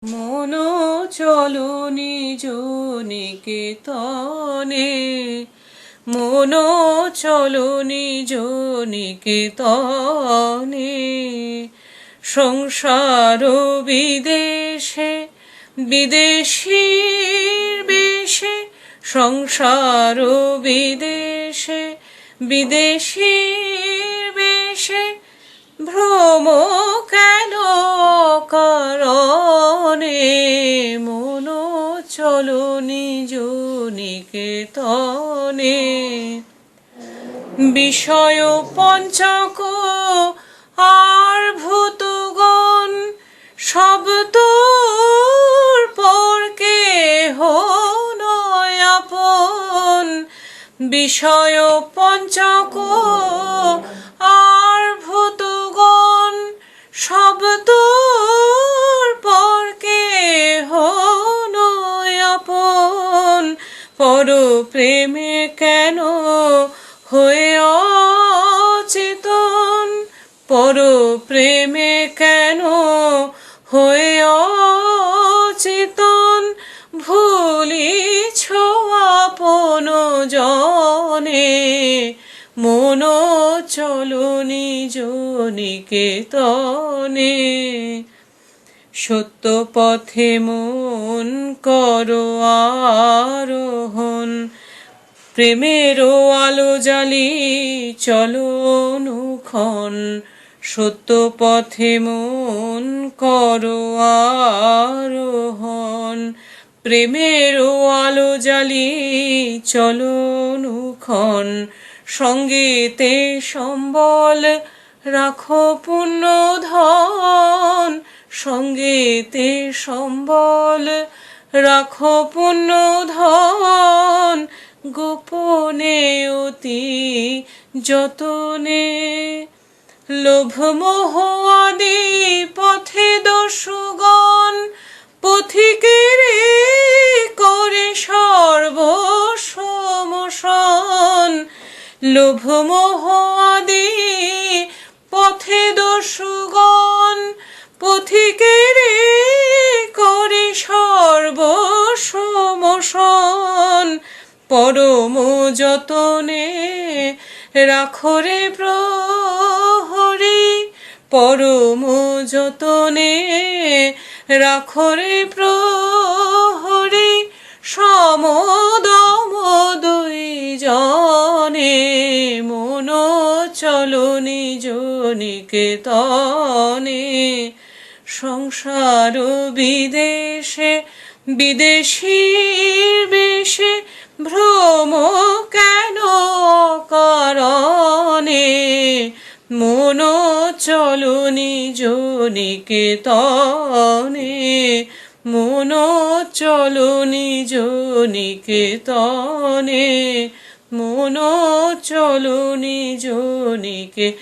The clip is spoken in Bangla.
মনো চলো নিজ নিকেতনে, মনো চলো নিজ নিকেতনে। সংসার বিদেশে বিদেশীর বেশে, সংসার বিদেশে বিদেশীর বেশে, ভ্রম কেন কারণে, মনো চলো নিজ নিকেতনে। বিষয় পঞ্চক আর ভূতগণ সব তোর পর কেহ নয় আপন। বিষয় পঞ্চক আর ভূতগণ সব তোর পর কেহ নয় আপন। পর প্রেমে কেন হয়ে অচেতন, পর প্রেমে কেন হয়ে অচেতন। ভুলিছ আপন জনে, মনো চলো নিজ নিকেতনে। সত্য পথে মন করো আরোহণ, প্রেমেরও আলো জ্বালি চলো অনুক্ষণ। সত্য পথে মন করো আরোহণ, প্রেমেরও আলো জ্বালি চলো অনুক্ষণ। সঙ্গীতে সম্বল রাখো পুণ্য ধন, সঙ্গীতে সম্বল রাখো পুণ্য ধন। গোপনে অতি যতনে, লোভ মোহ আদি পথে দস্যুগণ পথিকের করে সর্বসমশন। লোভ মোহ আদি পথে দস্যুগণ পথিকের করে সর্বসমশন। পরম যতনে রাখো রে প্রহরী, পরম যতনে রাখো রে প্রহরী। সমদম দুই জনে, মনো চলো নিজ নিকেতনে। সংসার বিদেশে বিদেশীর বেশে, ভ্রম কেন কারণে, মনো চলো নিজ নিকেতনে। মনো চলো নিজ নিকেতনে, মনো চলো নিজ নিকেতনে।